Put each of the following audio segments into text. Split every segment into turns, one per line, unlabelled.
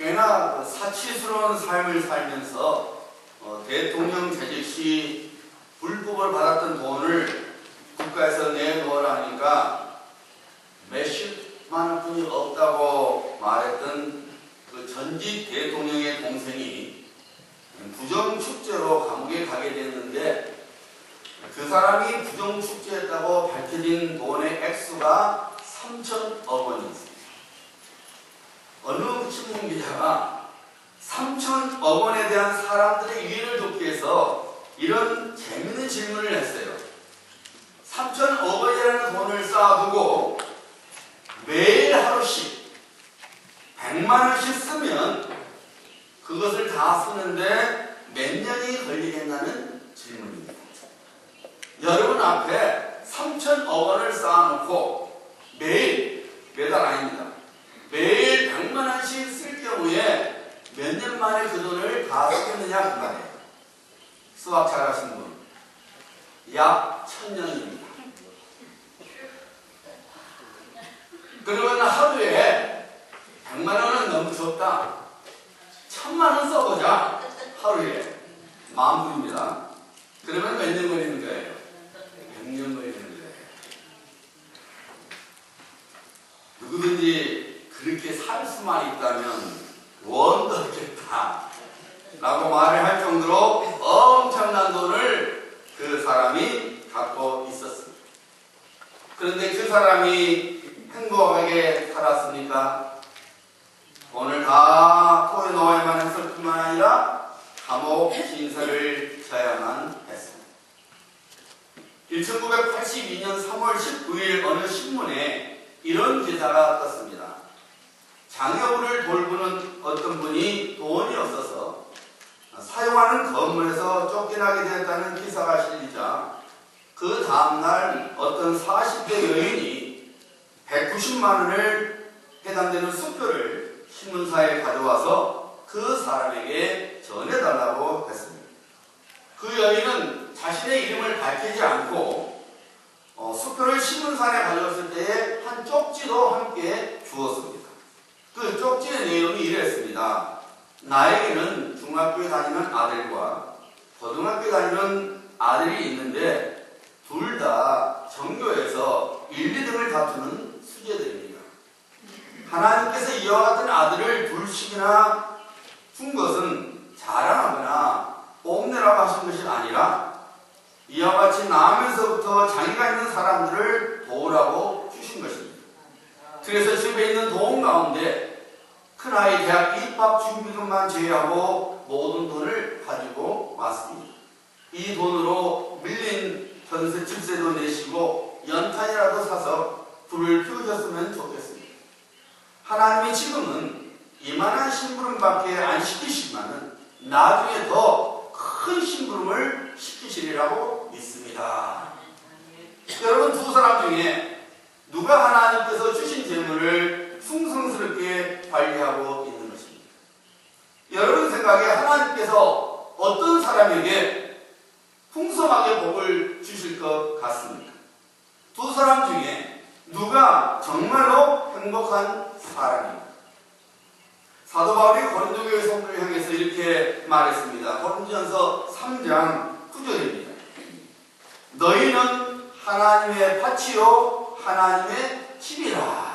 꽤나 사치스러운 삶을 살면서 대통령 재직 시 불법을 받았던 돈을 국가에서 내놓으라 하니까 몇십만 원뿐이 없다고 말했던 그 전직 대통령의 동생이 부정축제로 감옥에 가게 됐는데, 그 사람이 부정축제했다고 밝혀진 돈의 액수가 3천억 원이었습니다. 어느 신문 기자가 3천억 원에 대한 사람들의 이해를 돕기 위해서 이런 재밌는 질문을 했어요. 3천억 원이라는 돈을 쌓아두고 매일 하루씩 100만 원씩 쓰면 그것을 다 쓰는데 몇 년이 걸리겠냐는 질문입니다. 여러분 앞에 3천억 원을 쌓아놓고 매달 아닙니다. 매일 100만 원씩 쓸 경우에 몇 년 만에 그 돈을 다 쓰겠느냐 그 말이에요. 수학 잘하시는 분. 약 1000년입니다. 그러면 하루에 100만 원은 너무 적다. 1000만 원 써보자. 하루에. 만불입니다. 그러면 몇 년 걸리는 거예요? 100년 걸리는 거예요. 누구든지 그렇게 살 수만 있다면 원더겠다 라고 말을 할 정도로 엄청난 돈을 그 사람이 갖고 있었습니다. 그런데 그 사람이 행복하게 살았습니까? 돈을 다 토해 놓아야만 했을 뿐만 아니라 감옥 징사를 져야만 했습니다. 1982년 3월 19일 어느 신문에 이런 기사가 떴습니다. 장애우를 돌보는 어떤 분이 돈이 없어서 사용하는 건물에서 쫓겨나게 되었다는 기사가 실리자 그 다음날 어떤 40대 여인이 190만 원을 해당되는 수표를 신문사에 가져와서 그 사람에게 전해달라고 했습니다. 그 여인은 자신의 이름을 밝히지 않고 수표를 신문사에 가져왔을 때에 한 쪽지도 함께 주었습니다. 그 쪽지의 내용이 이랬습니다. 나에게는 중학교에 다니는 아들과 고등학교에 다니는 아들이 있는데 둘 다 전교에서 1, 2등을 다투는 수재들입니다. 하나님께서 이와 같은 아들을 둘씩이나 준 것은 자랑하거나 뽐내라고 하신 것이 아니라 이와 같이 나면서부터 장애가 있는 사람들을 도우라고 주신 것입니다. 그래서 집에 있는 돈 가운데 큰아이 대학 입학 준비금만 제외하고 모든 돈을 가지고 왔습니다. 이 돈으로 밀린 전세 집세도 내시고 연탄이라도 사서 불을 피우셨으면 좋겠습니다. 하나님이 지금은 이만한 심부름밖에 안 시키시지만은 나중에 더 큰 심부름을 시키시리라고 믿습니다. 여러분, 두 사람 중에 누가 하나님께서 주신 재물을 풍성스럽게 관리하고 있는 것입니다? 여러분 생각에 하나님께서 어떤 사람에게 풍성하게 복을 주실 것 같습니까? 두 사람 중에 누가 정말로 행복한 사람입니까? 사도 바울이 고린도 교회 성도를 향해서 이렇게 말했습니다. 고린도전서 3장 9절입니다. 너희는 하나님의 밭이요 하나님의 집이라.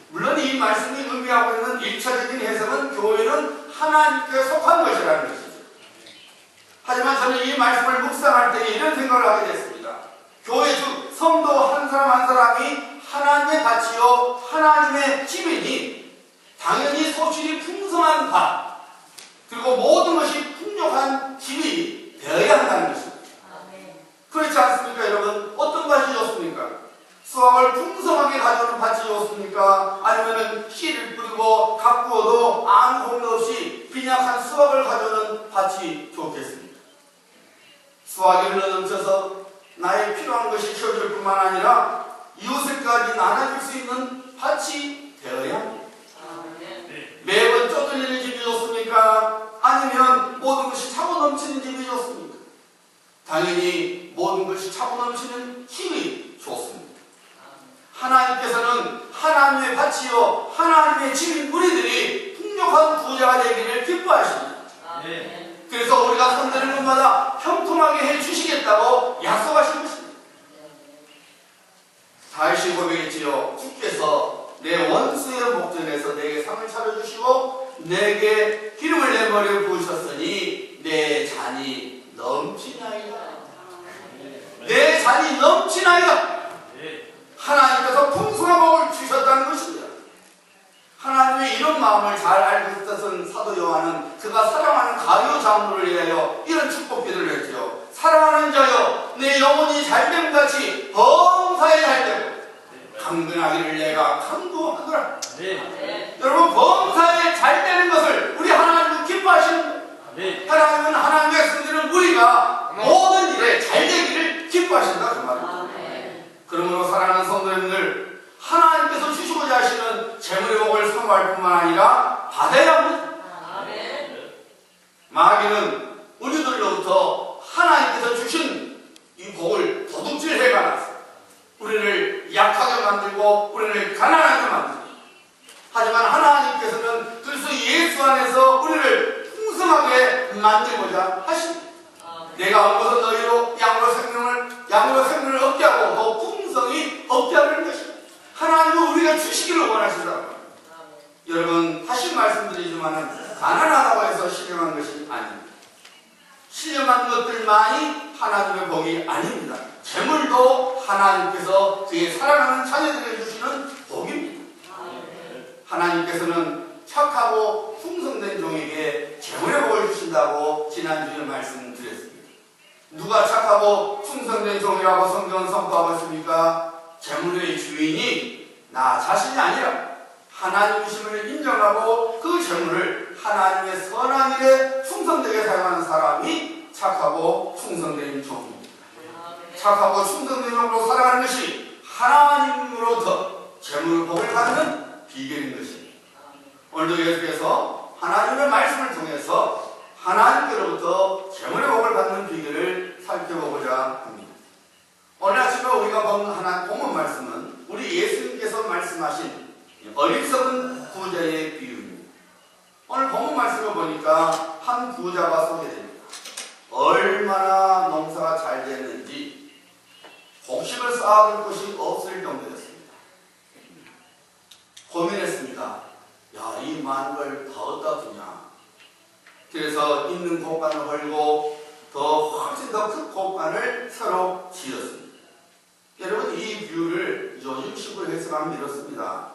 물론 이 말씀이 의미하고 있는 1차적인 해석은 교회는 하나님께 속한 것이라는 것이죠. 하지만 저는 이 말씀을 묵상할 때 이런 생각을 하게 됐습니다. 교회 중 성도 한 사람 한 사람이 하나님의 밭이요 하나님의 집이니 당연히 소출이 풍성한 밭, 그리고 모든 것이 풍족한 집이 되어야 한다는 것입니다. 그렇지 않습니까, 여러분? 어떤 밭이 좋습니까? 수확을 풍성하게 가져오는 밭이 좋습니까? 아니면 씨를 뿌리고 가꾸어도 아무 공도 없이 빈약한 수확을 가져오는 밭이 좋겠습니까? 수확이 흘러넘쳐서 나의 필요한 것이 채워질 뿐만 아니라 이웃에까지 나눠줄 수 있는 밭이 되어야 합니다. 매번 쪼들리는 집이 좋습니까? 아니면 모든 것이 차고 넘치는 집이 좋습니까? 당연히 모든 것이 차고 넘치는 집이 좋습니다. 하나님께서는 하나님의 밭이요 하나님의 집인 우리들이 자가 되기를 기뻐하십니다. 그래서 우리가 손드는 것마다 형통하게 해주시겠다고 약속하신 것입니다. 다윗이 고백했지요. 주께서 내 원수의 목전에서 내게 상을 차려주시고 내게 기름을 내 머리에 부으셨으니 내 잔이 넘치나이다. 내 잔이 넘치나이다. 하나님께서 풍성한 복을 주셨다는 것입니다. 하나님의 이런 마음을 잘 알고 있었던 사도 요한은 그가 사랑하는 가룟 장로를 위하여 이런 축복 기도를 했죠. 사랑하는 자여, 내 영혼이 잘됨같이 범사에 잘되고 강건하기를 내가 간구하노라. 여러분, 범사에 잘되는 것을 우리 하나님은 기뻐하시는 거예요. 하나님은 하나님의 백성들은 우리가 모든 일에 잘되기를 기뻐하신다 그 말입니다. 그러므로 사랑하는 성도님들, 하나님께서 주시고자 하시는 재물의 복을 사모할 뿐만 아니라 받아야 합니다. 마귀는 우리들로부터 하나님께서 주신 이 복을 도둑질해가면서 우리를 약하게 만들고 우리를 가난하게 만들고, 하지만 하나님께서는 그리스도 예수 안에서 우리를 풍성하게 만들고자 하십니다. 내가 온 것은 너희로 양으로 생명을 얻게 하고 더 풍성히 얻게 하는 것입니다. 하나님은 우리가 주시기를 원하시더라고요. 여러분, 다시 말씀드리지만 가난하다고 해서 신령한 것이 아닙니다. 신령한 것들만이 하나님의 복이 아닙니다. 재물도 하나님께서 그의 사랑하는 자녀들에게 주시는 복입니다. 하나님께서는 착하고 풍성된 종에게 재물의 복을 주신다고 지난주에 말씀드렸습니다. 누가 착하고 풍성된 종이라고 성경은 선포하고 있습니까? 재물의 주인이 나 자신이 아니라 하나님이심을 인정하고 그 재물을 하나님의 선한 일에 충성되게 사용하는 사람이 착하고 충성된 종입니다. 착하고 충성된 종으로 살아가는 것이 하나님으로부터 재물 복을 받는 비결인 것입니다. 오늘도 계속해서 하나님의 말씀을 통해서 하나님께로부터 재물의 복을 받는 비결을 살펴보고자 합니다. 오늘 아침에 우리가 본 본문 말씀은 우리 예수님께서 말씀하신 어리석은 부자의 비유입니다. 오늘 본문 말씀을 보니까 한 부자가 소개됩니다. 얼마나 농사가 잘 됐는지 곡식을 쌓아둘 곳이 없을 정도였습니다. 고민했습니다. 야, 이 많은 걸 다 어디다 두냐. 그래서 있는 곡간을 헐고 더 훨씬 더 큰 곡간을 새로 지었습니다. 여러분, 이 비유를 요즘식으로 해석하면 이렇습니다.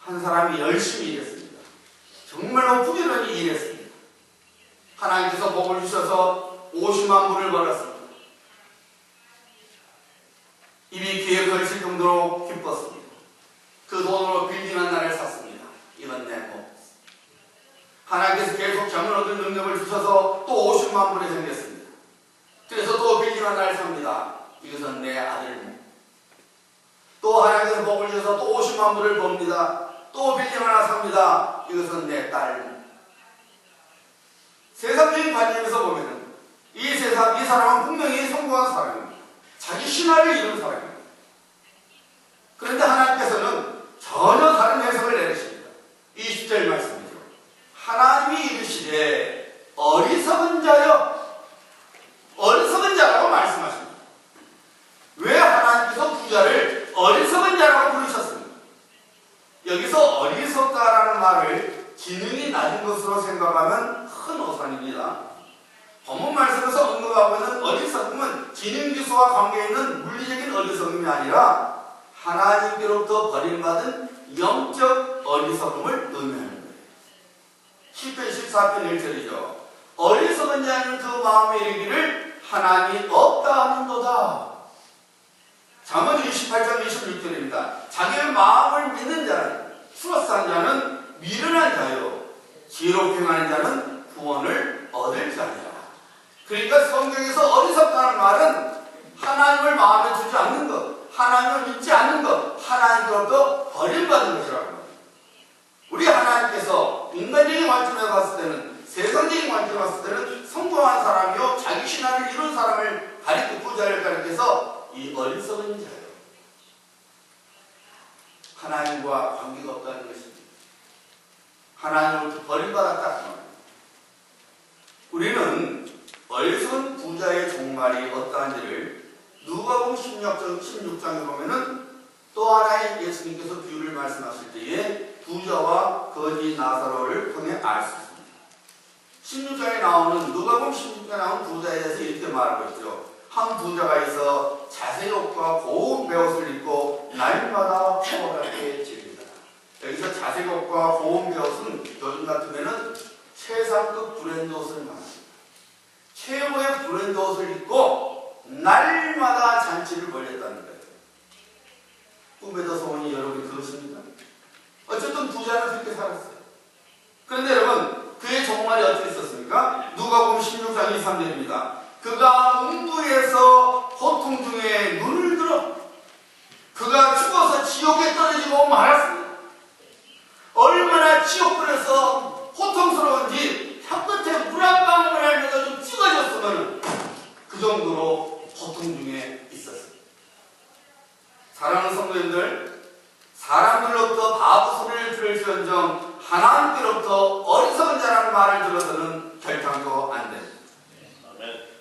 한 사람이 열심히 일했습니다. 정말로 부지런히 일했습니다. 하나님께서 복을 주셔서 50만 불을 벌었습니다. 입이 귀에 걸칠 정도로 기뻤습니다. 그 돈으로 빌딩 하나를 샀습니다. 이건 내 복. 하나님께서 계속 재물 얻을 능력을 주셔서 또 50만 불이 생겼습니다. 그래서 또 빌딩 하나를 삽니다. 이것은 내 아들 목. 또 하나님께서 복을 주셔서 또 50만 불을 법니다. 또 빌딩 하나 삽니다. 이것은 내 딸 목. 세상적인 관점에서 보면은 이 사람은 분명히 성공한 사람입니다. 자기 신화를 이룬 사람입니다. 그런데 하나님께서는 전혀 다른 해석을 내리십니다. 20절 말씀이죠. 하나님이 이르시되 어리석은 자여, 어리석은 자라고 말씀하십니다. 왜 하나님께서 부자를 어리석은 자라고 부르셨습니까? 여기서 어리석다라는 말을 지능이 낮은 것으로 생각하면 큰 오산입니다. 본문 말씀에서 언급하고 있는 어리석음은 지능기수와 관계있는 물리적인 어리석음이 아니라 하나님께로부터 버림받은 영적 어리석음을 의미하는 거예요. 10편 14편 1절이죠. 어리석은 자는 그 마음에 이르기를 하나님이 없다 하는도다. 잠언 28장 26절입니다. 자기의 마음을 믿는 자는, 추러스한 자는 미련한 자요, 지혜롭게 행하는 자는 구원을 얻을 자니라. 그러니까 성경에서 어리석다는 말은 하나님을 마음에 두지 않는 것, 하나님을 믿지 않는 것, 하나님으로부터 버림받은 것이라고 합니다. 우리 하나님께서 인간적인 관점에서 봤을 때는, 세상적인 관점에서 봤을 때는 성공한 사람이요, 자기 신화를 이룬 사람을 부자를 가리켜서 이 어리석은 자예요. 하나님과 관계가 없다는 것입니다. 하나님으로부터 버림받았다. 우리는 어리석은 부자의 종말이 어떠한지를 누가복음 16장에 보면은 또 하나의 예수님께서 비유를 말씀하실 때에 부자와 거지 나사로를 통해 알 수 있습니다. 16장에 나오는 누가복음 16장에 나오는 부자에 대해서 이렇게 말하고 있죠. 한 부자가 있어 자색 옷과 고운 베옷을 입고 날마다 포함하게 즐기다. 여기서 자색 옷과 고운 베옷은 요즘 같으면은 최상급 브랜드 옷을 말합니다. 최고의 브랜드 옷을 입고 날마다 잔치를 벌였다는 거예요. 꿈에도 소원이 여러분이 그것입니까? 어쨌든 부자는 그렇게 살았어요. 그런데 여러분, 그의 종말이 어떻게 있었습니까? 누가복음 16장 23절입니다. 그가 음부에서 고통 중에 눈을 들어 그가 죽어서 지옥에 떨어지고 말았습니다. 얼마나 지옥불에서 고통스러운지 혀끝에 물 한 방울을 좀 찍어줬으면 그 정도로 고통 중에 있었습니다. 사랑하는 성도님들, 사람들로부터 바보 소리를 들을지언정 하나님께로부터 어리석은 자라는 말을 들어서는 결단도 안 됩니다.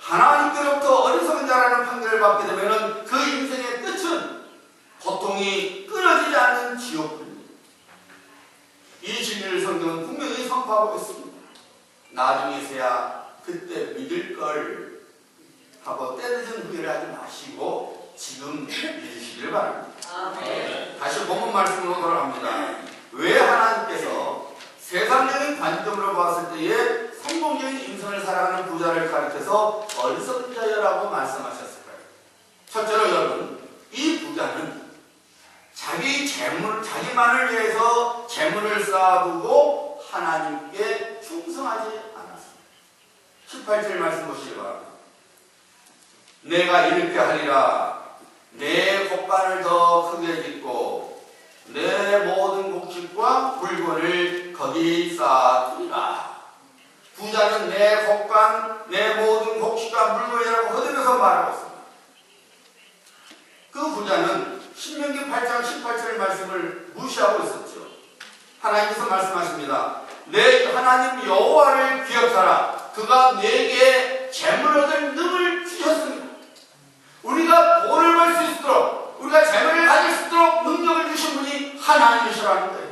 하나님께로부터 어리석은 자라는 판결을 받게 되면 그 인생의 끝은 고통이 끊어지지 않는 지옥입니다. 이 진리를 성경은 분명히 선포하고 있습니다. 나중에서야 그때 믿을 걸 하고 때늦은 후회를 하지 마시고 지금 믿으시길 바랍니다. 다시 본문 말씀으로 돌아갑니다. 왜 하나님께서 세상적인 관점으로 봤을 때에 성공적인 인생을 살아가는 부자를 가리켜서 어리석은 자여라고 말씀하셨을까요? 첫째로 여러분, 이 부자는 자기만을 위해서 재물을 쌓아두고 하나님께 충성하지 않았습니다. 18절 말씀 보시기 바랍니다. 내가 이렇게 하리라. 내 곡간을 더 크게 짓고 내 모든 곡식과 물건을 거기 쌓아두리라. 부자는 내 곡간, 내 모든 곡식과 물건이라고 거듭해서 말하고 있습니다. 그 부자는 신명기 8장 18절 말씀을 무시하고 있었죠. 하나님께서 말씀하십니다. 내 하나님 여호와를 기억하라. 그가 내게 재물 얻을 능을 주셨습니다. 우리가 돈을 벌 수 있도록, 우리가 재물을 가질 수 있도록 능력을 주신 분이 하나님이시라는 거예요.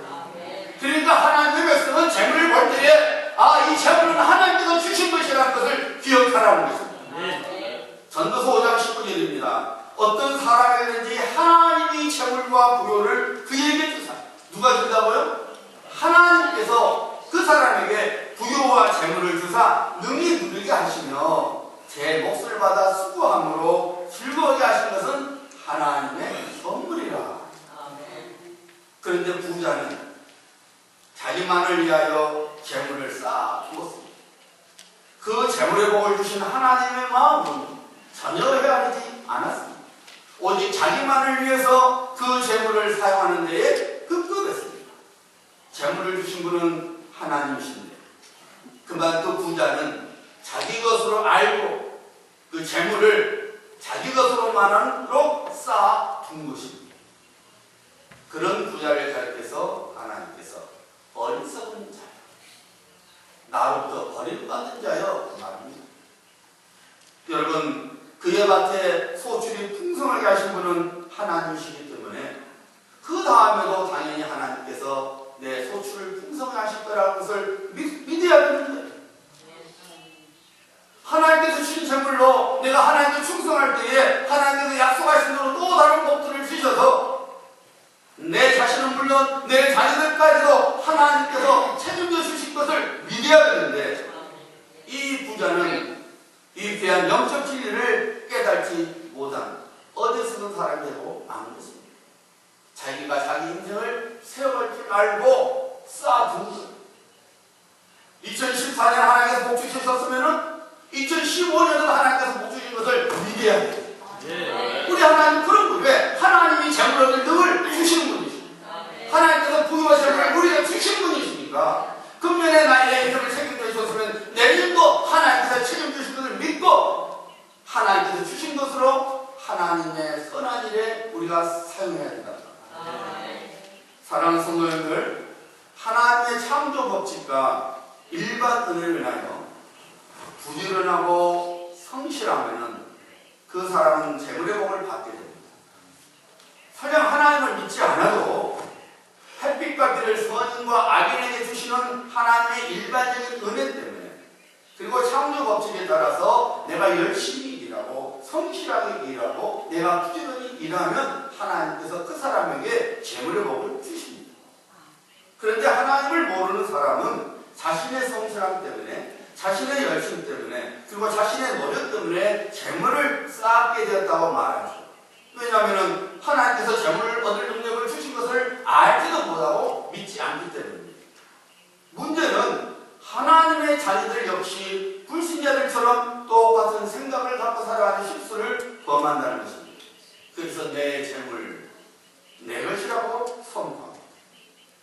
그러니까 하나님의 백성은 재물을 벌 때에 이 재물은 하나님께서 주신 것이라는 것을 기억하라는 것입니다. 전도서 5장 19절입니다. 어떤 사람에게든지 하나님이 재물과 부요를 그에게 주사. 누가 준다고요? 하나님께서 그 사람에게 부요와 재물을 주사 능히 누리게 하시며 제 몫을 받아 수고함으로 즐거워하게 하신 것은 하나님의 선물이라. 그런데 부자는 자기만을 위하여 재물을 쌓아두었습니다. 그 재물의 복을 주신 하나님의 마음은 전혀 헤아리지 않았습니다. 오직 자기만을 위해서 그 재물을 사용하는 데에 급급했습니다. 재물을 주신 분은 하나님이신데 그만 그 부자는 자기 것으로 알고 그 재물을 자기 것으로만으로 쌓아둔 것입니다. 그런 부자를 가리켜서 하나님께서 어리석은 자여, 나로부터 버림받은 자여 그 말입니다. 여러분, 그의 밭에 소출이 풍성하게 하신 분은 하나님이시기 때문에 그 다음에도 당연히 하나님께서 내 소출을 풍성하게 하실 거라는 것을 믿어야 되는 거예요. 하나님께서 주신 재물로 내가 하나님께 충성할 때에 하나님께서 약속하신 대로 또 다른 복들을 주셔서 내 자신은 물론 내 자녀들까지도 하나님께서 책임져 주실 것을 믿어야 되는데 이 부자는 이 귀한 영적 진리를 깨닫지 못한 어리석은 사람이 되고 마는 것입니다. 자기가 자기 인생을 세워갈 줄 알고 쌓아둔 것. 2014년 하나님께서 복 주셨으면 2015년에도 하나님께서 복 주신 것을 믿어야 돼요. 우리 하나님 그런 분. 왜? 하나님이 재물 얻을 능을 주시는 분이십니다. 하나님께서 부유와 재물을 우리가 주신 분이십니까? 금년에 나의 인생을 책임져 주셨으면 내년도 하나님께서 책임주신 것을 믿고 하나님께서 주신 것으로 하나님의 선한 일에 우리가 사용해야 된다. 사랑하는 성도님들, 하나님의 참 창조 법칙과 일반 은혜를 인하여 부지런하고 성실하면은 그 사람은 재물의 복을 받게 됩니다. 설령 하나님을 믿지 않아도 햇빛과 비를 선인과 악인에게 주시는 하나님의 일반적인 은혜 때문에, 그리고 창조 법칙에 따라서 내가 열심히 일하고 성실하게 일하고 내가 부지런히 일하면 하나님께서 그 사람에게 재물의 복을 주십니다. 그런데 하나님을 모르는 사람은 자신의 성실함 때문에, 자신의 열심 때문에, 그리고 자신의 노력 때문에 재물을 쌓게 되었다고 말하죠. 왜냐하면 하나님께서 재물을 얻을 능력을 주신 것을 알지도 못하고 믿지 않기 때문입니다. 문제는 하나님의 자녀들 역시 불신자들처럼 똑같은 생각을 갖고 살아가는 실수를 범한다는 것입니다. 그래서 내 재물, 내 것이라고 선포합니다.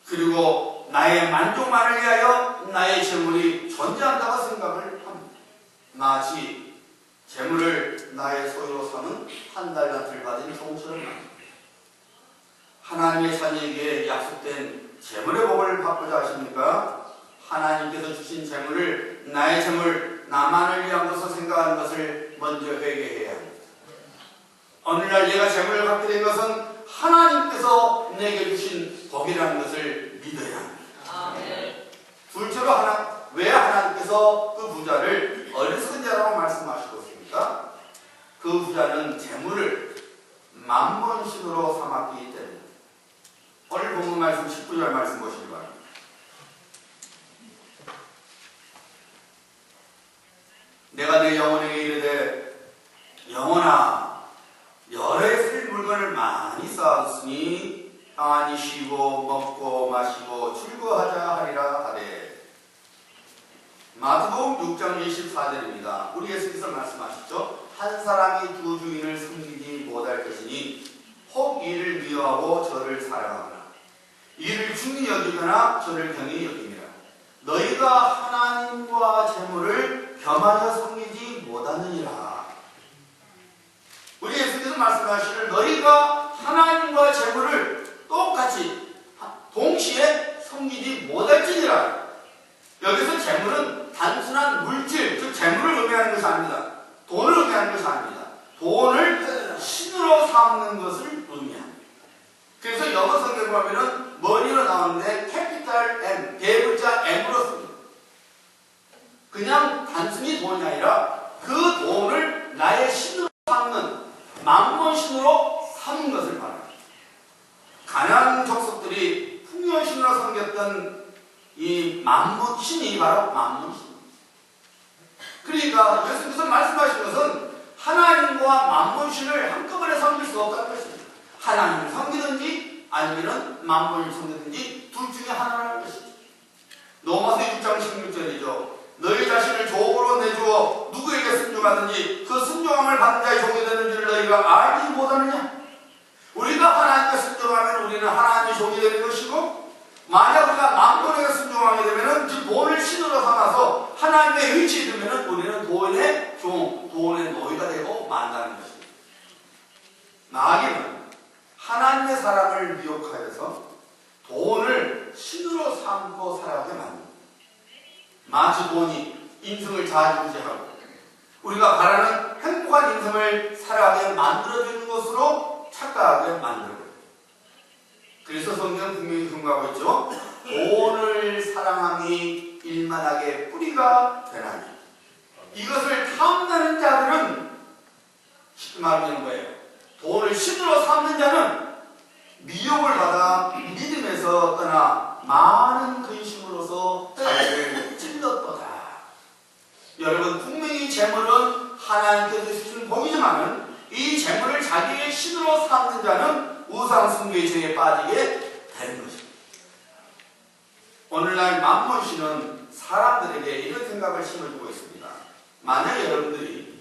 그리고 나의 만족만을 위하여 나의 재물이 존재한다고 생각을 합니다. 마치 재물을 나의 소유로 삼은 한 달란트를 받은 종처럼 말입니다. 하나님의 자녀에게 약속된 재물의 복을 받고자 하십니까? 하나님께서 주신 재물을 나의 재물, 나만을 위한 것으로 생각하는 것을 먼저 회개해야 합니다. 오늘날 내가 재물을 갖게 된 것은 하나님께서 내게 주신 복이라는 것을 믿어야 합니다. 둘째로 왜 하나님께서 그 부자를 어리석은 자라고 말씀하시고 있습니까? 그 부자는 재물을 만몬신으로 삼았기 때문에. 오늘 본문 말씀 19절 말씀 보시기 바랍니다. 내가 내 영혼에게 이르되 영혼아 여러 해 쓸 물건을 많이 쌓았으니 평안히 쉬고 먹고 마시고 즐거워하자 하리라 하되. 마태복음 6장 24절입니다. 우리 예수께서 말씀하시죠. 한 사람이 두 주인을 섬기지 못할 것이니 혹 이를 미워하고 저를 사랑하거나 이를 중히 여기거나 저를 경히 여김이라. 너희가 하나님과 재물을 겸하여 섬기지 못하느니라. 우리 예수께서 말씀하시기를 너희가 하나님과 재물을 똑같이 동시에 섬기지 못할지니라. 여기서 재물은 단순한 물질, 즉 재물을 의미하는 것이 아닙니다. 돈을 의미하는 것이 아닙니다. 돈을 신으로 삼는 것을 의미합니다. 그래서 영어 성경에 보면은 머니로 나오는데 캐피탈 M, 대문자 M으로 씁니다. 그냥 단순히 돈이 아니라 그 돈을 나의 신으로 삼는 만몬신으로 삼는 것을 말합니다. 가나안 족속들이 풍요신으로 섬겼던 이 만몬신이 바로 만몬신. 그러니까 예수께서 말씀하신 것은 하나님과 만몬신을 한꺼번에 섬길 수 없다는 것입니다. 하나님을 섬기든지 아니면 만몬을 섬기든지 둘 중에 하나라는 것이죠. 로마서 6장 16절이죠. 너희 자신을 종으로 내주어 누구에게 순종하든지 그 순종함을 받는 자의 종이 되는 줄 너희가 알지 못하느냐? 우리가 하나님께 순종하면 우리는 하나님의 종이 되는 것이고, 만약 우리가 만몬에게 순종하게 되면 그 돈을 신으로 삼아서 하나님의 위치에 두면 우리는 돈의 종, 돈의 노예가 되고 만다는 것입니다. 마귀는 하나님의 사람을 미혹하여서 돈을 신으로 삼고 살아가게 만듭니다. 마치 돈이 인생을 좌지우지하고 우리가 바라는 행복한 인생을 살아가게 만들어주는 것으로 착각하게 만들어요. 그래서 성경은 분명히 경고하고 있죠. 돈을 사랑함이 일만하게 뿌리가 되나니. 이것을 탐내는 자들은 쉽게 말하는 거예요. 돈을 신으로 삼는 자는 미혹을 받아 믿음에서 떠나 많은 근심으로서 자기를 찔렀도다. 여러분, 분명히 재물은 하나님께서 주신 복이지만 이 재물을 자기의 신으로 삼는 자는 우상 숭배의 죄에 빠지게 되는 것입니다. 오늘날 만몬신은 사람들에게 이런 생각을 심어주고 있습니다. 만약 여러분들이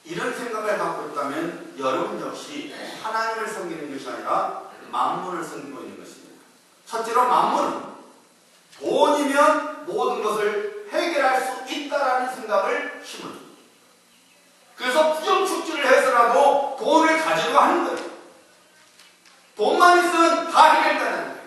이런 생각을 갖고 있다면 여러분 역시 하나님을 섬기는 것이 아니라 만몬을 섬기고 있는 것입니다. 첫째로 만몬은 돈이면 모든 것을 해결할 수 있다라는 생각을 심어줍니다. 그래서 부정축지를 해서라도 돈을 가지고 하는 거예요. 돈만 있으면 다 해결되는 거예요.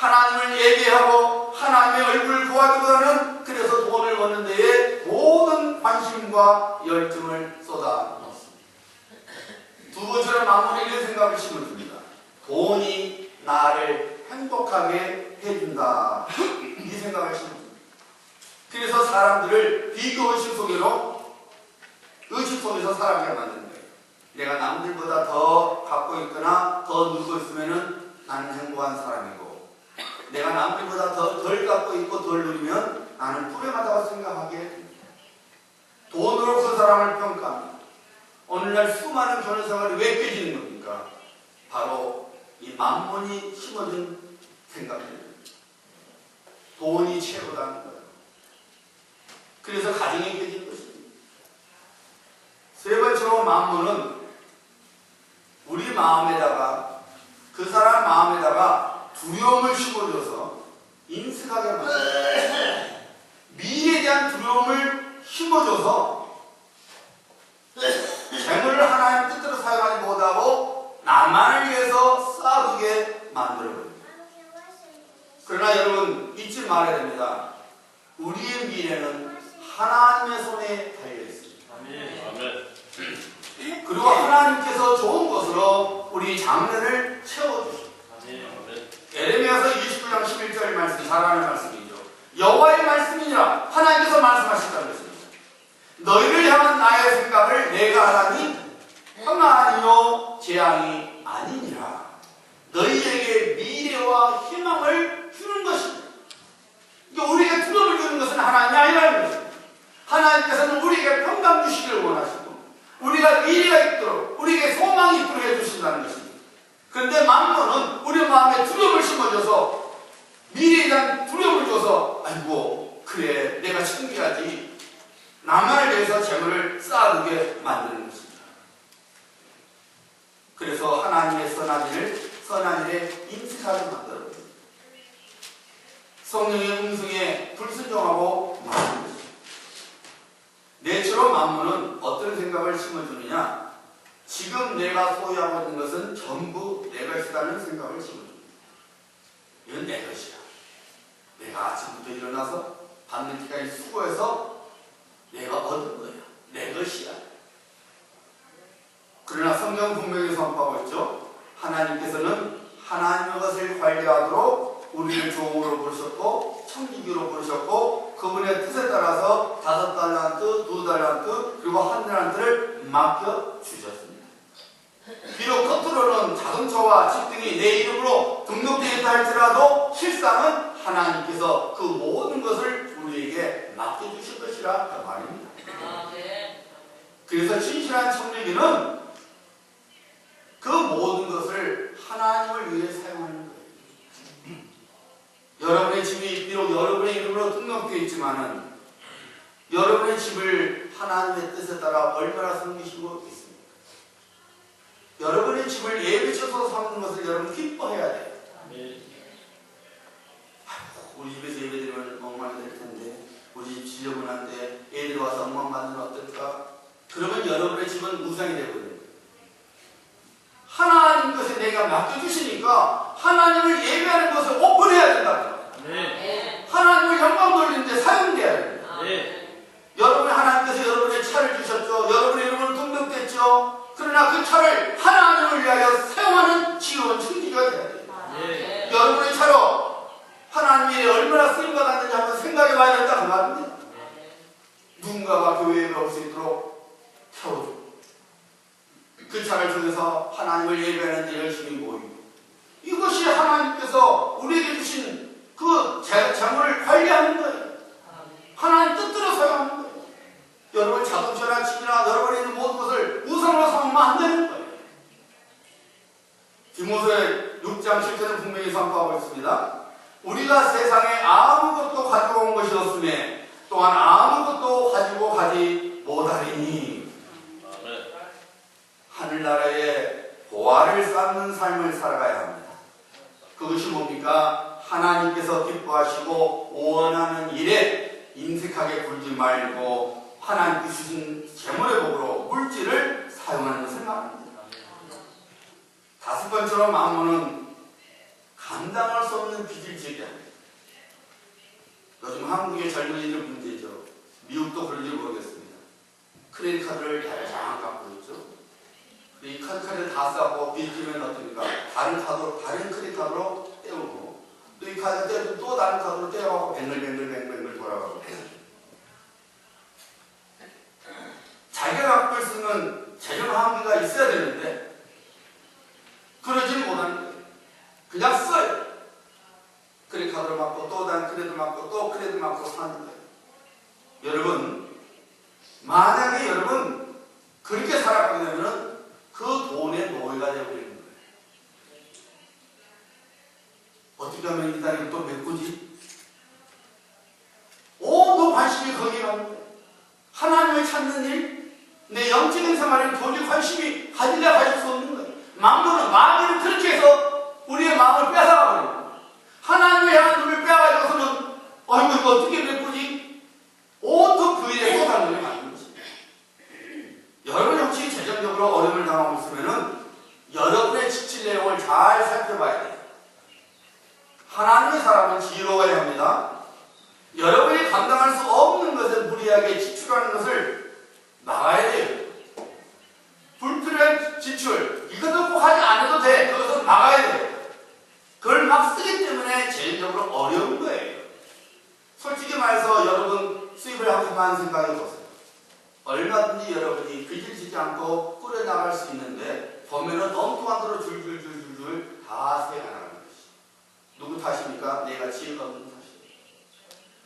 하나님을 예배하고 하나님의 얼굴을 보아주고는 그래서 돈을 버는 데에 모든 관심과 열정을 쏟아 넣습니다. 두 번째로 마음으로 이런 생각을 심어줍니다. 돈이 나를 행복하게 해준다. 이 생각을 심어줍니다. 그래서 사람들을 비교의식 속에서 살아가게 만드는 거예요. 내가 남들보다 더 갖고 있거나 더 누리고 있으면 나는 행복한 사람이고, 내가 남들보다 덜 갖고 있고 덜 누리면 나는 불행하다고 생각하게 됩니다. 돈으로 그 사람을 평가합니다. 오늘날 수많은 결혼 생활이 왜 깨지는 겁니까? 바로 이 만몬이 심어준 생각입니다. 돈이 최고다는 거예요. 그래서 가정이 깨진 것입니다. 세 번째로 만몬은 우리 마음에다가, 그 사람 마음에다가 두려움을 심어줘서 인색하게 만듭니다. 미래에 대한 두려움을 심어줘서 재물을 하나님 뜻대로 사용하지 못하고 나만을 위해서 쌓아두게 만들어버립니다. 그러나 여러분 잊지 말아야 됩니다. 우리의 미래는 하나님의 손에 달려있습니다.
아멘.
그리고 하나님께서 좋은 것으로 우리 장래를 채워주십니다. 에레미야서 29장 11절 말씀, 잘 아는 말씀이죠. 여호와의 말씀이니라. 하나님께서 말씀하신다는 것입니다. 너희를 향한 나의 생각을 내가 하나니 평안이요 재앙이 아니니라. 너희에게 미래와 희망을 주는 것입니다. 그러니까 우리에게 두려움을 주는 것은 하나님이 아니라는 것입니다. 하나님께서는 우리에게 평강 주시기를 원하시고 우리가 미래가 있도록, 우리에게 소망이 있도록 해주신다는 것입니다. 그런데 만몬은 우리 마음에 두려움을 심어줘서, 미래에 대한 두려움을 줘서, 아이고 그래 내가 챙겨야지, 나만을 위해서 재물을 쌓아두게 만드는 것입니다. 그래서 하나님의 선한 일에 인색하게 만들어버립니다. 성령의 음성에 불순종하고 마는 것입니다. 넷째로 만몬은 어떤 생각을 심어주느냐? 지금 내가 소유하고 있는 것은 전부 내 것이라는 생각을 심어줍니다. 이건 내 것이야. 내가 아침부터 일어나서 밤늦게까지 수고해서 내가 얻은 거야. 내 것이야. 그러나 성경 분명히 선포하고 있죠. 하나님께서는 하나님의 것을 관리하도록 우리를 종으로 부르셨고 청지기로 부르셨고 그분의 뜻에 따라서 5달란트, 2달란트 그리고 1달란트를 맡겨주셨습니다. 비록 겉으로는 자동차와 집 등이 내 이름으로 등록되어 있다 할지라도 실상은 하나님께서 그 모든 것을 우리에게 맡겨주실 것이라 그 말입니다. 그래서 진실한 청지기는 그 모든 것을 하나님을 위해 사용하는 거예요. 여러분의 집이 비록 여러분의 이름으로 등록되어 있지만은 여러분의 집을 하나님의 뜻에 따라 얼마나 섬기시고 있습니까? 여러분의 집을 예배처럼 삼는 것을 여러분 기뻐해야 돼요. 우리 집에서 예배드리면 엉망이 될 텐데, 우리 집 지저분한데 애들이 와서 엉망 만들면 어떨까? 그러면 여러분의 집은 무상이 되거든요. 하나님 것에 내가 맡겨주시니까 하나님을 예배하는 것을 오픈해야 된다. 하나님을 영광 돌리는데 사용돼야 됩니다. 여러분 하나님께서 여러분의 차를 주셨죠. 여러분의 이름으로 등록됐죠. 그러나 그 차를 하나님을 위하여 사용하는 지혜로운 청지기가 돼야 돼요. 여러분의 차로 하나님이 얼마나 쓰임받았는지 한번 생각해 봐야 된다 그 말입니다. 누군가가 교회에 올 수 있도록 태워주고 그 차를 통해서 하나님을 예배하는 데 열심히 모이고, 이것이 하나님께서 우리에게 주신 그 재물을 관리하는 거예요. 하나님 뜻대로 사용하는 거예요. 여러분 자동차나 집이나 여러분이 있는 모든 것을 우상으로 삼으면 안 되는 거예요. 디모데 6장 7절은 분명히 선포하고 있습니다. 우리가 세상에 아무것도 가지고 온 것이 없음에 또한 아무것도 가지고 가지 못하리니 하늘나라에 보화를 쌓는 삶을 살아가야 합니다. 그것이 뭡니까? 하나님께서 기뻐하시고 원하는 일에 인색하게 굴지 말고 하나님께 주신 재물의 복으로 물질을 사용하는 것을 말합니다. 다섯 번째로 만몬은 감당할 수 없는 빚을 지게 합니다. 요즘 한국의 젊은이들 문제죠. 미국도 그런지 모르겠습니다. 크레딧 카드를 야자장 갖고 있죠. 이 카드 다 싸고 빚지면 어떻습니까? 다른 크레딧 카드로 떼우고 또 이 카드 떼도 또 다른 카드로 떼어가고 뱅글뱅글 돌아가고 자기가 갖고 있으면 재정 한계가 있어야 되는데 그러지 못하는 거예요. 그냥 써요. 크레딧 카드를 받고 또 다른 크레딧 받고 또 크레딧 받고 사는 거예요. 여러분, 만약에 여러분 그렇게 살아가게 되면 그 돈의 노예가 되어버리는 거예요. 어떻게 하면 이 다리를 또 메꾸지? 온 관심이 거기에 가는 거예요. 하나님을 찾는 일, 내 영적인 생활에 도저히 관심이 가질래 가질 수 없는 거예요. 마귀는 그렇게 해서 우리의 마음을 뺏어가버려요. 하나님을 향한 눈을 빼앗아가지고서는 아이고 이거 어떻게 메꾸지? 온통 그 일에 쏟아내려 가는 거지. 여러분 혹시 재정적으로 어려움을 당하고 있으면은 여러분의 지출 내용을 잘 살펴봐야 돼요. 하나님의 사람은 지혜로워야 합니다. 여러분이 감당할 수 없는 것에 무리하게 지출하는 것을 막아야 돼요. 불필요한 지출, 이것도 꼭 하지 않아도 돼. 그것은 막아야 돼요. 그걸 막 쓰기 때문에 재정적으로 어려운 거예요. 솔직히 말해서 여러분 수입을 한번 생각해 보세요. 얼마든지 여러분이 빚을 지지 않고 꾸려나갈 수 있는데 보면은 엉뚱한 대로 줄줄줄줄줄 다 세어나가는 것이. 누구 탓입니까? 내가 지혜가 없는 탓이에요.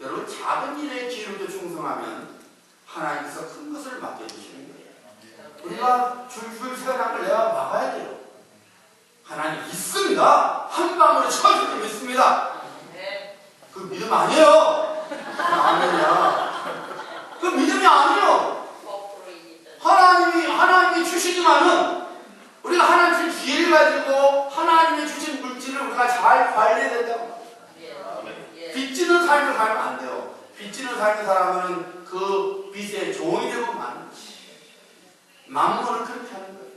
여러분 작은 일에 기울여 충성하면 하나님께서 큰 것을 맡겨주시는 거예요. 우리가 줄줄 세어나는 걸 내가 막아야 돼요. 하나님 있습니다. 한 방울에 쳐줄 줄 믿습니다. 그 믿음 아니에요. 아멘이야. 그 믿음이 아니에요. 하나님이 주시지만은 우리가 하나님 주신 기회를 가지고 하나님이 주신 물질을 우리가 잘 관리해야 된다고. 빚지는 삶을 살면 안 돼요. 빚지는 삶을 살아가면 그 빚에 종이 되고 마는 거지. 만물은 그렇게 하는 거예요.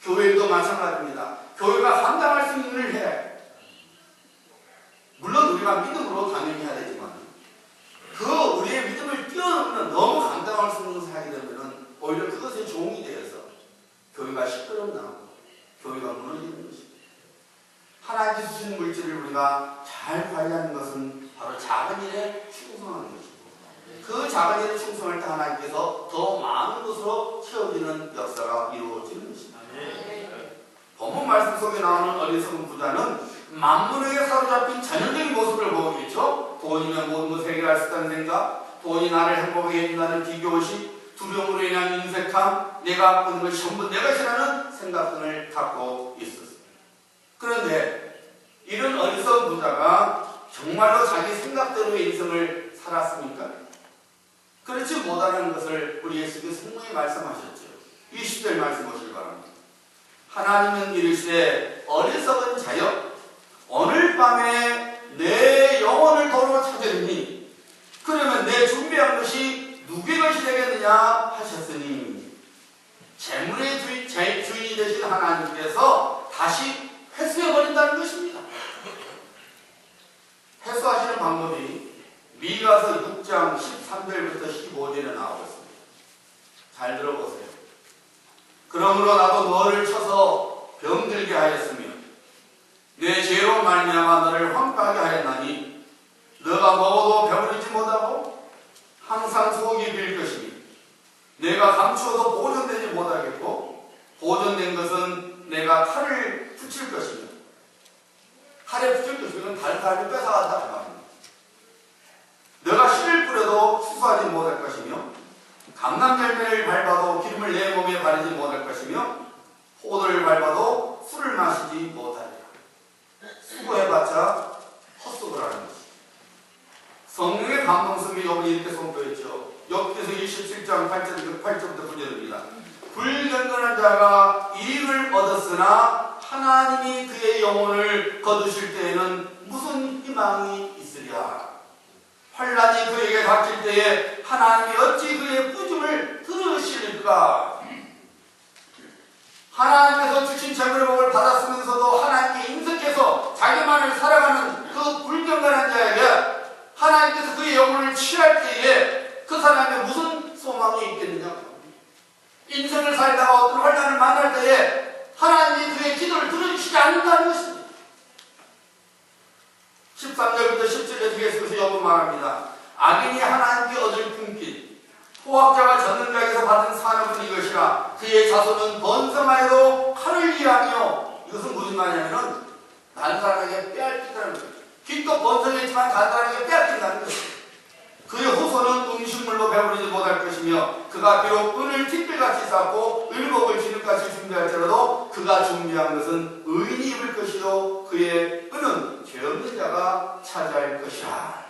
교회도 마찬가지입니다. 교회가 감당할 수 있는 일을 해야 해요. 물론 우리가 믿음으로 당연히 해야 되지만 그 우리의 믿음을 뛰어넘는 너무 감당할 수 있는 것을 하게 되면 오히려 그것에 종이 되어서 교회가 시끄러움 나고 교회가 무너지는 것입니다. 하나님 주신 물질을 우리가 잘 관리하는 것은 바로 작은 일에 충성하는 것이고 그 작은 일에 충성할 때 하나님께서 더 많은 것으로 채워지는 역사가 이루어지는 것입니다. 본문 말씀 속에 나오는 어리석은 부자는 만문에게 사로잡힌 전형적인 모습을 보고 있죠. 돈이면 모든 것을 해결할 수 있다는 생각, 돈이 나를 행복하게 해준다는 비교의식, 두려움으로 인한 인색함, 내가 갖고 있는 것이 전부 내 것이라는 생각 등을 갖고 있었습니다. 그런데 이런 어리석은 부자가 정말로 자기 생각대로의 인생을 살았습니까? 그렇지 못하는 것을 우리 예수께서 분명히 말씀하셨죠. 20절 말씀 보시기 바랍니다. 하나님은 이르시되 어리석은 자여 오늘 밤에 내 영혼을 도로 찾으리니 그러면 내 준비한 것이 누구의 것이 되겠느냐 하셨으니 재물의 주인이 되신 하나님께서 다시 회수해버린다는 것입니다. 회수하시는 방법이 미가서 6장 13절부터 15절에 나오고 있습니다. 잘 들어보세요. 그러므로 나도 너를 쳐서 병들게 하였으며 내 죄로 말미암아 너를 황폐하게 하였나니 너가 먹어도 배부르지 못하고 항상 속이 빌 것이니 내가 감추어도 보존되지 못하겠고 보존된 것은 내가 칼을 붙일 것이며 칼에 붙일 것이면 다른 칼을 뺏어간다 그 말입니다. 너가 씨를 뿌려도 수수하지 못할 것이며 감람열매를 밟아도 기름을 내 몸에 바르지 못할 것이며 포도를 밟아도 술을 마시지 못하리라. 수고해봤자 헛수고를 하는 것입니다. 성령의 감동성이 여러분이 이렇게 선포했죠. 욥기서 27장 8절부터 9절입니다. 불경건한 자가 이익을 얻었으나 하나님이 그의 영혼을 거두실 때에는 무슨 희망이 있으랴. 환란이 그에게 닥칠 때에 하나님이 어찌 그의 부름을 들으실까. 하나님께서 주신 재물의 복을 받았으면서도 하나님께 인색해서 자기만을 살아가는 그 불경건한 자에게 하나님께서 그의 영혼을 취할 때에 그 사람에게 무슨 소망이 있겠느냐? 인생을 살다가 어떤 환난을 만날 때에 하나님이 그의 기도를 들어주시지 않는다는 것입니다. 13절부터 10절에 계속해서 여러 말합니다. 악인이 하나님께 얻을 품긴 포악자와 전능자에게서 받은 산업은 이것이라. 그의 자손은 번성하여도 칼을 이해하며, 이것은 무슨 말이냐면은 다른 사람에게 빼앗긴다는 거예요. 기껏 번성했지만 다른 사람에게 빼앗긴다는 거예요. 그의 후손은 음식물로 배부르지 못할 것이며, 그가 비록 은을 티끌같이 쌓고 을목을 진흙같이 준비할지라도 그가 준비한 것은 의인이 입을 것이요 그의 은은 죄 없는 자가 차지할 것이라.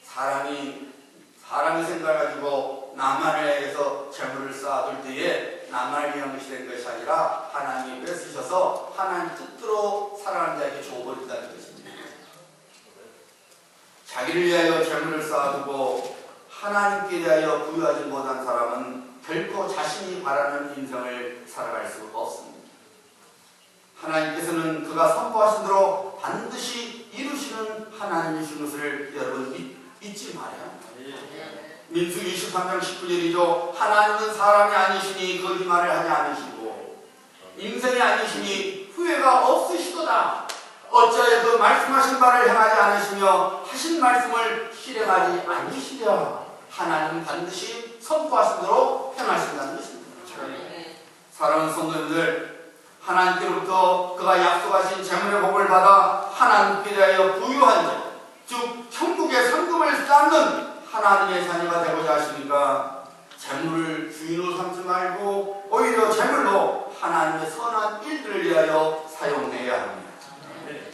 사람이 생각가지고 나만을 위해서 재물을 쌓아둘 때에 나만을 위한 것이 된 것이 아니라 하나님이 뺏으셔서 하나님 뜻대로 살아가는 자에게 줘버린다는 것입니다. 자기를 위하여 재물을 쌓아두고 하나님께 대하여 부유하지 못한 사람은 결코 자신이 바라는 인생을 살아갈 수가 없습니다. 하나님께서는 그가 선포하신 대로 반드시 이루시는 하나님이신 것을 여러분 잊지 말아요. 민수기 23장 19절이죠. 하나님은 사람이 아니시니 거짓말을 하지 않으시고 인생이 아니시니 후회가 없으시도다. 어찌하여 그 말씀하신 바를 행하지 않으시며 하신 말씀을 실행하지 않으시랴. 하나님은 반드시 선포하신 대로 행하신다는 것입니다. 사랑하는 성도님들, 하나님께로부터 그가 약속하신 재물의 복을 받아 하나님께 대하여 부유한 자, 즉 천국의 상급을 쌓는 하나님의 자녀가 되고자 하시니까 재물을 주인으로 삼지 말고 오히려 재물로 하나님의 선한 일들을 위하여 사용해야 합니다.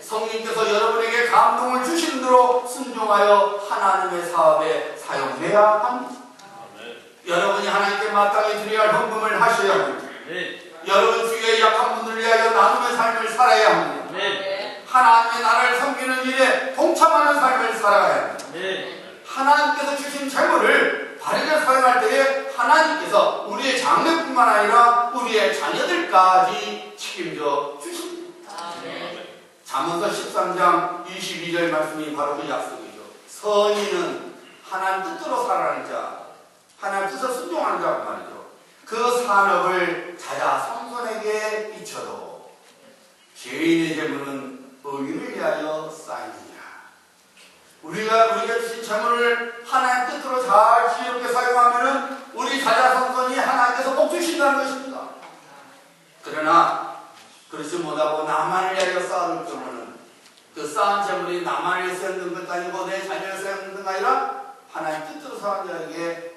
성령께서 여러분에게 감동을 주신 대로 순종하여 하나님의 사업에 사용해야 합니다. 여러분이 하나님께 마땅히 드려야 할 헌금을 하셔야 합니다. 여러분 주위에 약한 분들을 위하여 나눔의 삶을 살아야 합니다. 하나님의 나라를 섬기는 일에 동참하는 삶을 살아가야 합니다. 하나님께서 주신 재물을 바르게 사용할 때에 하나님께서 우리의 장래뿐만 아니라 우리의 자녀들까지 책임져 주십니다. 잠언서 13장 22절 말씀이 바로 그 약속이죠. 선인은 하나님 뜻대로 살아가는 자, 하나님 뜻을 순종하는 자란 말이죠. 그 산업을 자자 성손에게 비춰도 죄인의 재물은 의인을 위하여 쌓이느니라. 우리가 주신 재물을 하나님 뜻대로 잘 지혜롭게 사용하면은 우리 자자손손이 하나님께서 복 주신다는 것입니다. 그러나 그렇지 못하고 나만을 위하여 쌓아둘 경우는 그 쌓은 재물이 나만을 위해서 했는 것도 아니고 내 자녀를 위해서 했는 것도 아니라 하나님 뜻대로 사는 자에게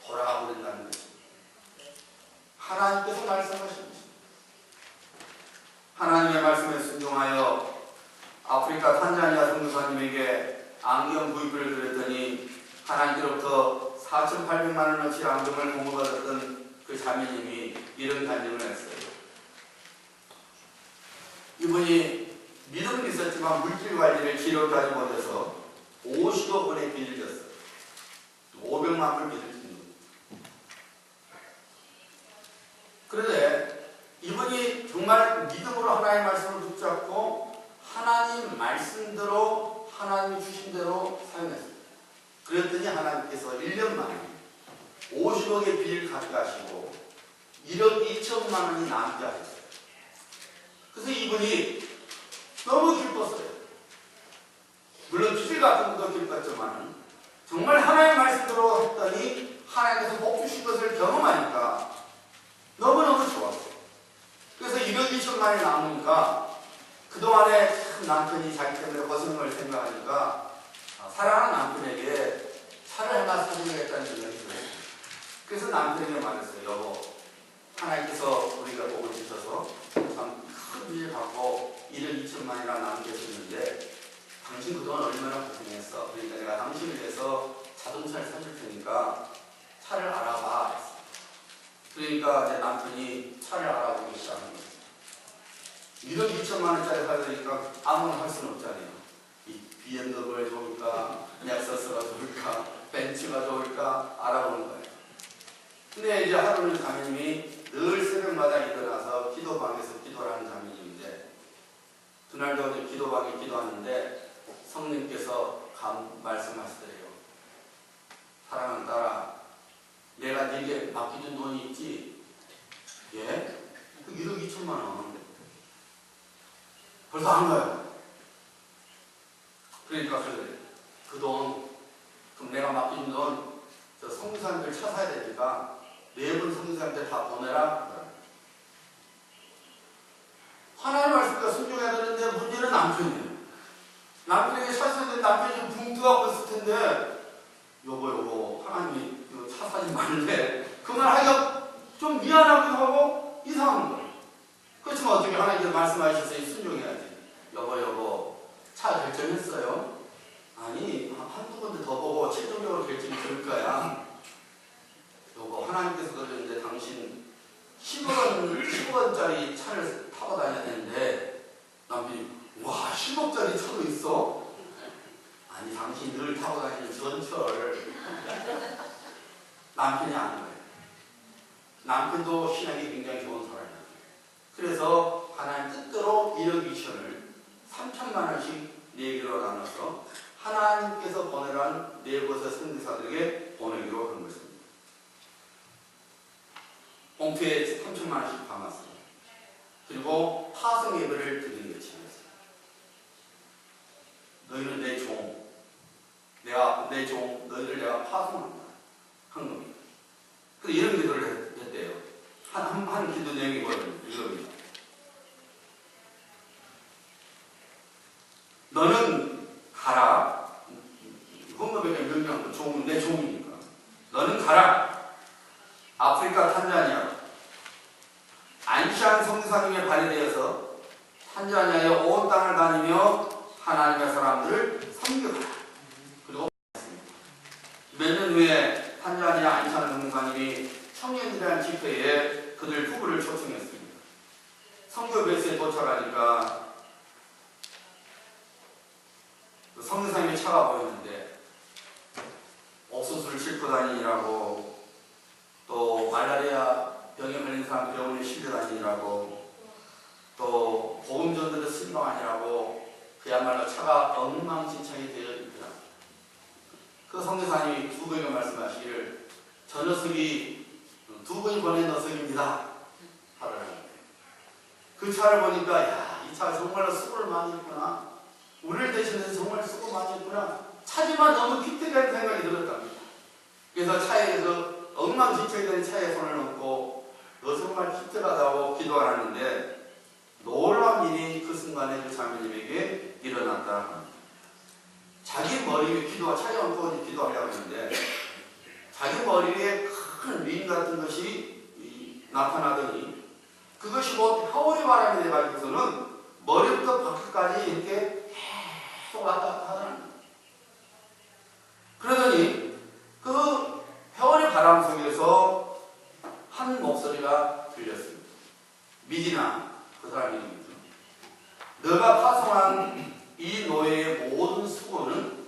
돌아가 버린다는 것입니다. 하나님께서 말씀하신 것입니다. 하나님의 말씀에 순종하여 아프리카 탄자니아 선교사님에게 안경 구입을 드렸더니 하나님께로부터 4,800만 원어치 안경을 공급받았던 그 자매님이 이런 간증을 했어요. 이분이 믿음은 있었지만 물질 관리를 기록하지 못해서 50억 원의 빚을 졌어요. 500만 불 빚을 진 거예요. 그런데 이분이 정말 믿음으로 하나님의 말씀을 붙잡고 하나님 말씀대로 하나님이 주신 대로 사용했어요. 그랬더니 하나님께서 1년 만에 50억의 빚을 갚아가시고 1억 2천만 원이 남게 하셨어요. 그래서 이분이 너무 기뻤어요. 물론 빚을 갚은 것도 기뻤지만 정말 하나님의 말씀대로 했더니 하나님께서 복 주신 것을 경험하니까 너무너무 좋았어요. 그래서 1억 2천만 원이 남으니까 그동안에 참 남편이 자기 때문에 고생을 생각하니까 사랑하는 남편에게 차를 하나 사주겠다는 생각이 들어요. 그래서 남편에게 말했어요. 여보, 하나님께서 우리가 복을 주셔서 참 큰 빚을 받고 1억 2천만이나 남겨주셨는데 당신 그동안 얼마나 고생했어. 그러니까 내가 당신을 위해서 자동차를 사줄 테니까 차를 알아봐. 그러니까 제 남편이 차를 알아보기 시작한 거예요. 1억 2천만 원짜리 사려니까 아무나 할 수는 없잖아요. 이 BMW가 좋을까, 넥서스가 좋을까, 벤츠가 좋을까 알아보는 거예요. 근데 이제 하루는 자매님이 늘 새벽마다 일어나서 기도방에서 기도를 하는 자매님인데 그날도 어제 기도방에 기도하는데 성령께서 말씀하시더래요. 사랑하는 딸아, 내가 네게 맡겨준 돈이 있지? 예? 그 1억 2천만 원. 벌써 한 거야. 그러니까 그 돈, 그럼 내가 맡긴 돈, 저 성교사님들 차 사야 되니까 네 분 성교사님들 다 보내라. 하나님 말씀과 순종해야 되는데 문제는 남편이에요. 남편에게 차 사야 되는데 남편이 좀 붕 뜨고 있을 텐데 여보 하나님이 차 사지 말래. 그 말 하기가 좀 미안하기도 하고 이상한 거예요. 그렇지만 어떻게 하나님께서 말씀하셔서 순종해야지. 여보 차 결정했어요? 아니 한두 군데 더 보고 최종적으로 결정이 될 거야. 여보 하나님께서 그러는데 당신 10억짜리 차를 타고 다녀야 되는데 남편이 와 10억짜리 차도 있어? 아니 당신 늘 타고 다니는 전철. 남편이 아는 거예요. 남편도 신학이 굉장히 좋은 사람이에요. 그래서 하나님 뜻대로 1억 2천을 3천만 원씩 4개로 나눠서 하나님께서 보내란 네 곳의 선교사들에게 보내기로 한 것입니다. 봉투에 3천만 원씩 담았어요. 그리고 파송 예배를 드리는 것이었어요. 너희는 내 종, 내 종, 너희를 내가 파송한다. 한 겁니다. 그래서 이런 기도를 했대요. 한 기도 내용이 이겁니다. 너는 가라. 헌금에게 명령, 내 종이니까. 너는 가라. 아프리카 탄자니아 안시안 성사님에 발휘되어서 탄자니아의 온 땅을 다니며 하나님의 사람들을 섬겨가라. 그리고 몇 년 후에 탄자니아 안시안 성사님이 청년들이라는 집회에 그들 부부를 초청했습니다. 선교 베이스에 도착하니까 성교사님의 차가 보였는데 옥수수를 싣고 다니느라고 또 말라리아 병에 걸린 사람 병원에 실려 다니느라고 또 보험전들을 신방하느라고 그야말로 차가 엉망진창이 되어 있더라. 그 성교사님이 두 분에게 말씀하시기를 저 녀석이 두 분이 보낸 녀석입니다 하더라고요. 그 차를 보니까 야, 이 차가 정말로 수고를 많이 했구나. 우리를 대신해서 정말 수고 많이 했구나. 차지만 너무 기특한 생각이 들었답니다. 그래서 차에서 엉망진창이 된 차에 손을 얹고 너 정말 기특하다고 기도하는데 놀라운 일이 그 순간에 그 자매님에게 일어났다 합니다. 자기 머리 위에 차에 얹고 기도하려고 했는데 자기 머리 위에 큰 링 같은 것이 나타나더니 그것이 곧 하오리 바람이 돼가지고서는 머리부터 바퀴까지 이렇게 계속 왔다 갔다 하더랍니다. 그러더니 그 회오리 바람 속에서 한 목소리가 들렸습니다. 미진아, 그 사람이 너가 파송한 이 노예의 모든 수고는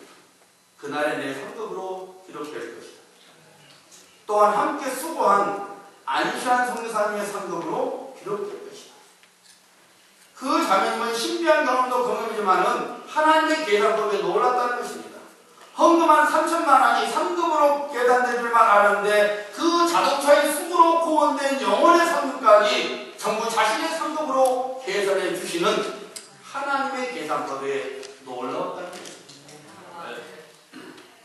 그날의 내 상급으로 기록될 것이다. 또한 함께 수고한 안시안 선교사님의 상급으로 기록될 것이다. 그 자매님은 신비한 경험도 경험이지만은 하나님의 계산법에 놀랐다는 것입니다. 헌금한 3천만 원이 상급으로 계산된 줄만 아는데 그 자동차의 수고로 구원된 영혼의 상급까지 전부 자신의 상급으로 계산해 주시는 하나님의 계산법에 놀라웠다는 것입니다.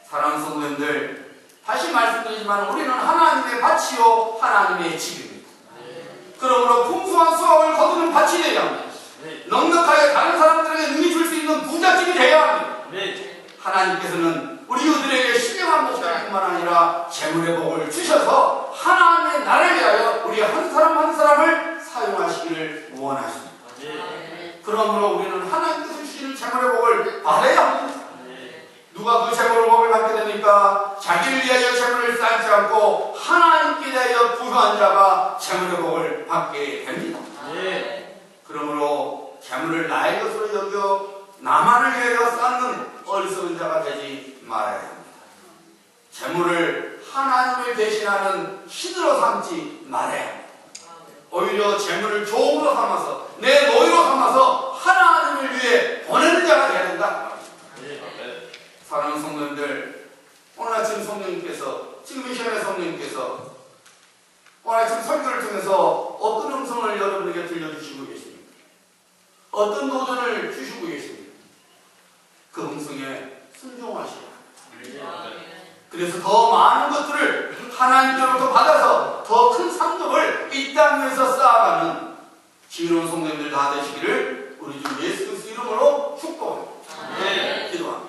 사랑하는 성도님들, 다시 말씀드리지만 우리는 하나님의 밭이요 하나님의 집입니다. 그러므로 풍성한 수확을 거두는 밭이 되어야 합니다. 넉넉하게 다른 사람들에게 능히 줄 수 있는 부잣집이 되어야 합니다. 하나님께서는 우리 이들에게 신령한 목사뿐만 아니라 재물의 복을 주셔서 하나님의 나라를 위하여 우리 한 사람 한 사람을 사용하시기를 원하십니다. 그러므로 우리는 하나님께서 주시는 재물의 복을 받아야 합니다. 누가 그 재물의 복을 받게 됩니까? 자기를 위하여 재물을 쌓지 않고 하나님께 대하여 부유한 자가 재물의 복을 받게 됩니다. 그러므로 재물을 나의 것으로 여겨 나만을 위하여 쌓는 어리석은 자가 되지 말아야 합니다. 재물을 하나님을 대신하는 신으로 삼지 말아야 합니다. 오히려 재물을 종으로 삼아서 내 노예로 삼아서 하나님을 위해 보내는 자가 되어야 된다. 사랑하는 성도님들, 오늘 아침 성령님께서, 지금 이 시간에 성령님께서 오늘 아침 설교를 통해서 어떤 음성을 여러분에게 들려주시고 계십니까? 어떤 도전을 주시고 계십니까? 그 음성에 순종하시라. 그래서 더 많은 것들을 하나님께로부터 받아서 더 큰 상급을 이 땅 위에서 쌓아가는 지혜로운 성도님들 다 되시기를 우리 주 예수 그리스도 이름으로 축복합니다. 기도합니다.